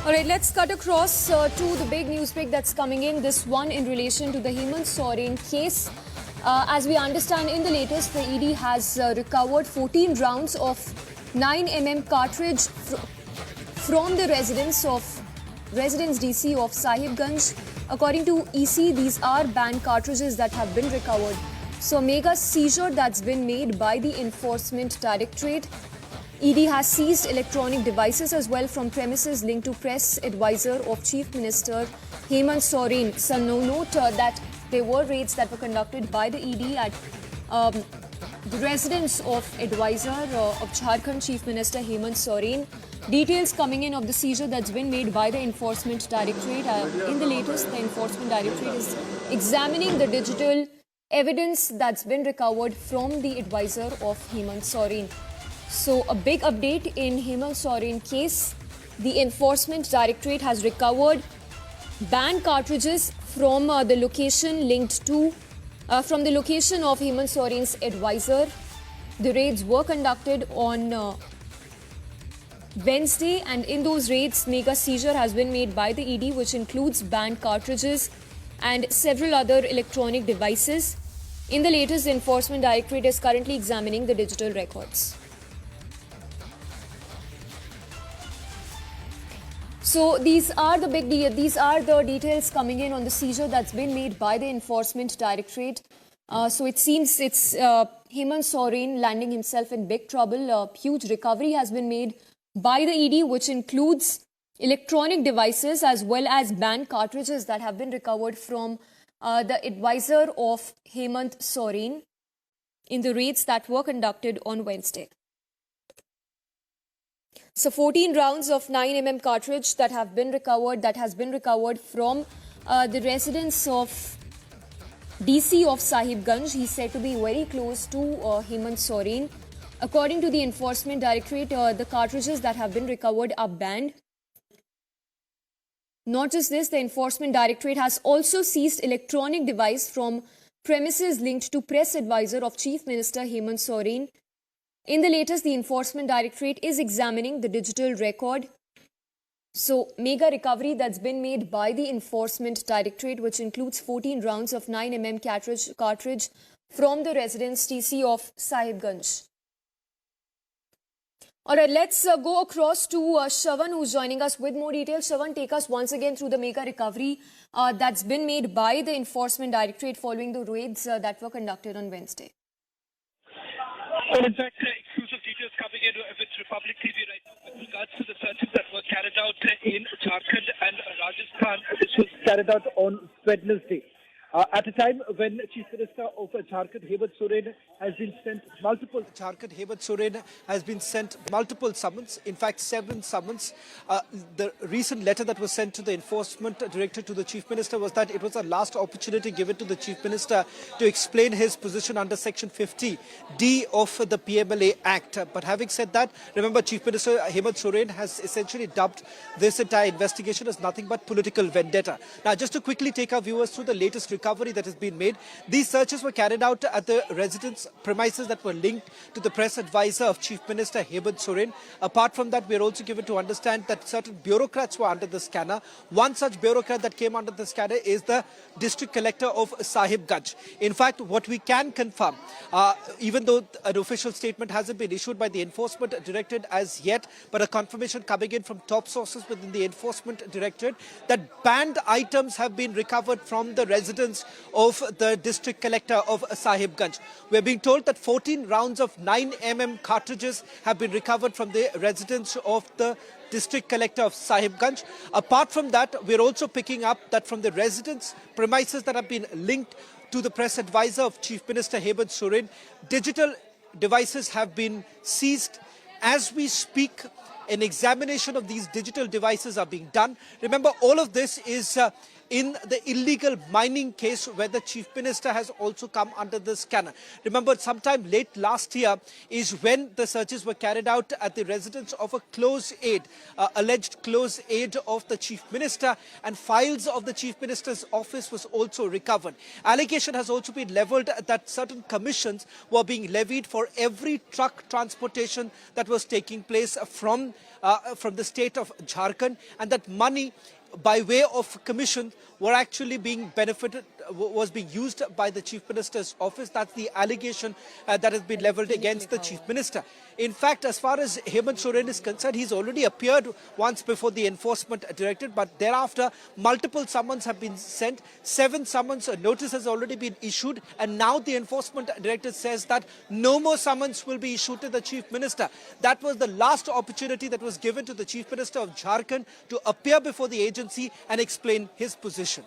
All right, let's cut across to the big news break that's coming in. This one in relation to the Hemant Soren case. As we understand, in the latest, the ED has recovered 14 rounds of 9mm cartridge from the residence DC of Sahibganj. According to EC, these are banned cartridges that have been recovered. So, mega seizure that's been made by the Enforcement Directorate. ED has seized electronic devices as well from premises linked to press advisor of Chief Minister Hemant Soren. So, note that there were raids that were conducted by the ED at the residence of advisor of Jharkhand Chief Minister Hemant Soren. Details coming in of the seizure that's been made by the Enforcement Directorate. In the latest, the Enforcement Directorate is examining the digital evidence that's been recovered from the advisor of Hemant Soren. So, a big update in Hemant Soren case. The Enforcement Directorate has recovered banned cartridges from the location linked to from the location of Hemant Soren's advisor. The raids were conducted on Wednesday, and in those raids, mega seizure has been made by the ED, which includes banned cartridges and several other electronic devices. In the latest, the Enforcement Directorate is currently examining the digital records. So these are the details coming in on the seizure that's been made by the Enforcement Directorate. So it seems it's Hemant Soren landing himself in big trouble. A huge recovery has been made by the ED, which includes electronic devices as well as banned cartridges that have been recovered from the advisor of Hemant Soren in the raids that were conducted on Wednesday. So 14 rounds of 9mm cartridge that has been recovered from the residence of DC of Sahibganj. He's said to be very close to Hemant Soren. According to the Enforcement Directorate, the cartridges that have been recovered are banned. Not just this, the Enforcement Directorate has also seized electronic device from premises linked to press advisor of Chief Minister Hemant Soren. In the latest, the Enforcement Directorate is examining the digital record. So, mega recovery that's been made by the Enforcement Directorate, which includes 14 rounds of 9mm cartridge from the residence TC of Sahibganj. All right, let's go across to Shravan, who's joining us with more details. Shravan, take us once again through the mega recovery that's been made by the Enforcement Directorate following the raids that were conducted on Wednesday. Well, in fact, exclusive details coming in with Republic TV right now with regards to the searches that were carried out in Jharkhand and Rajasthan. This was carried out on Wednesday. At a time when Chief Minister of Jharkhand, Hemant Soren, has been sent multiple summons, in fact 7 summons. The recent letter that was sent to the Enforcement Director to the Chief Minister was that it was a last opportunity given to the Chief Minister to explain his position under Section 50D of the PMLA Act. But having said that, remember Chief Minister Hemant Soren has essentially dubbed this entire investigation as nothing but political vendetta. Now, just to quickly take our viewers through the latest recovery that has been made. These searches were carried out at the residence premises that were linked to the press advisor of Chief Minister Hemant Soren. Apart from that, we are also given to understand that certain bureaucrats were under the scanner. One such bureaucrat that came under the scanner is the district collector of Sahibganj. In fact, what we can confirm, even though an official statement hasn't been issued by the Enforcement Directorate as yet, but a confirmation coming in from top sources within the Enforcement Directorate that banned items have been recovered from the residence of the district collector of Sahibganj. We're being told that 14 rounds of 9mm cartridges have been recovered from the residence of the district collector of Sahibganj. Apart from that, we're also picking up that from the residence premises that have been linked to the press advisor of Chief Minister Hemant Soren, digital devices have been seized. As we speak, an examination of these digital devices are being done. Remember, all of this is in the illegal mining case where the Chief Minister has also come under the scanner. Remember, sometime late last year is when the searches were carried out at the residence of a close aide, alleged close aide of the Chief Minister, and files of the Chief Minister's office was also recovered. Allegation has also been levelled that certain commissions were being levied for every truck transportation that was taking place from from the state of Jharkhand, and that money by way of commission were actually being was being used by the Chief Minister's office. That's the allegation that has been leveled against the Chief Minister. In fact, as far as Hemant Soren is concerned, he's already appeared once before the Enforcement Directorate, but thereafter multiple summons have been sent. 7 summons notice has already been issued, and now the Enforcement Directorate says that no more summons will be issued to the Chief Minister. That was the last opportunity that was given to the Chief Minister of Jharkhand to appear before the agency and explain his position.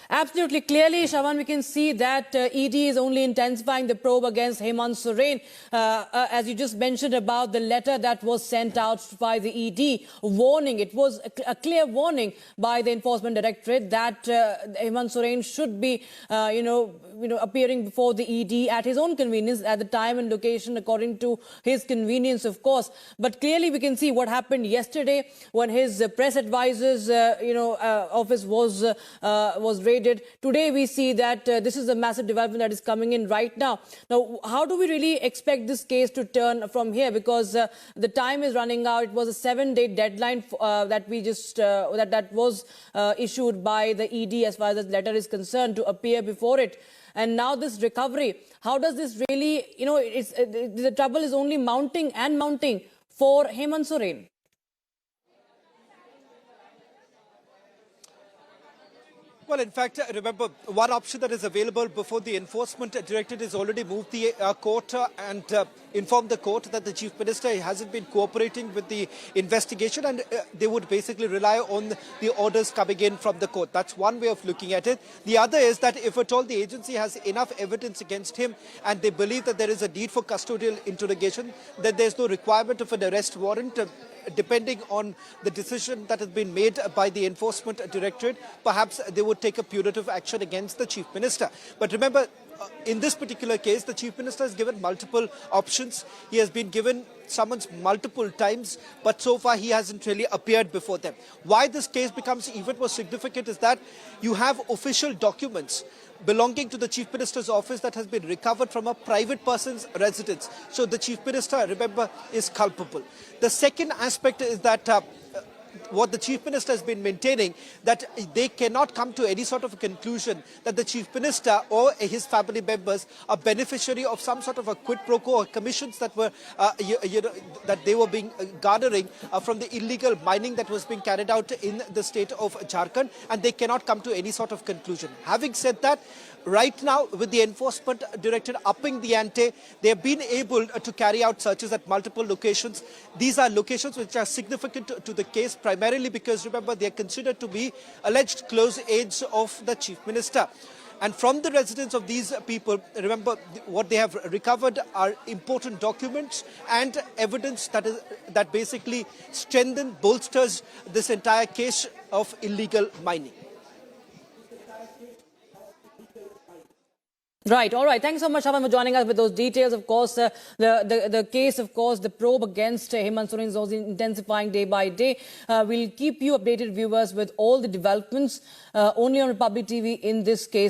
Absolutely. Clearly, Shravan, we can see that ED is only intensifying the probe against Hemant Soren. As you just mentioned about the letter that was sent out by the ED, warning, it was a clear warning by the Enforcement Directorate that Hemant Soren should be, appearing before the ED at his own convenience, at the time and location according to his convenience, of course. But clearly, we can see what happened yesterday when his press advisor's, office was raided. Today we see that this is a massive development that is coming in right now. Now, how do we really expect this case to turn from here? Because the time is running out. It was a 7-day deadline that we just that was issued by the ED as far as the letter is concerned to appear before it. And now this recovery, how does this really, the trouble is only mounting and mounting for Hemant Soren. Well, in fact, remember, one option that is available before the Enforcement Directorate is already moved the court and informed the court that the Chief Minister hasn't been cooperating with the investigation, and they would basically rely on the orders coming in from the court. That's one way of looking at it. The other is that if at all the agency has enough evidence against him and they believe that there is a need for custodial interrogation, then there's no requirement of an arrest warrant. Depending on the decision that has been made by the Enforcement Directorate, perhaps they would take a punitive action against the Chief Minister. But remember, in this particular case, the Chief Minister has given multiple options. He has been given summons multiple times, but so far he hasn't really appeared before them. Why this case becomes even more significant is that you have official documents belonging to the Chief Minister's office that has been recovered from a private person's residence. So the Chief Minister, remember, is culpable. The second aspect is that what the Chief Minister has been maintaining, that they cannot come to any sort of a conclusion that the Chief Minister or his family members are beneficiary of some sort of a quid pro quo or commissions that were, that they were being garnering from the illegal mining that was being carried out in the state of Jharkhand, and they cannot come to any sort of conclusion. Having said that, right now, with the Enforcement Directorate upping the ante, they have been able to carry out searches at multiple locations. These are locations which are significant to the case, primarily because, remember, they are considered to be alleged close aides of the Chief Minister. And from the residence of these people, remember, what they have recovered are important documents and evidence that basically bolsters this entire case of illegal mining. Right. All right. Thanks so much, Shravan, for joining us with those details. Of course, the case, of course, the probe against Hemant Soren is also intensifying day by day. We'll keep you updated, viewers, with all the developments only on Republic TV in this case.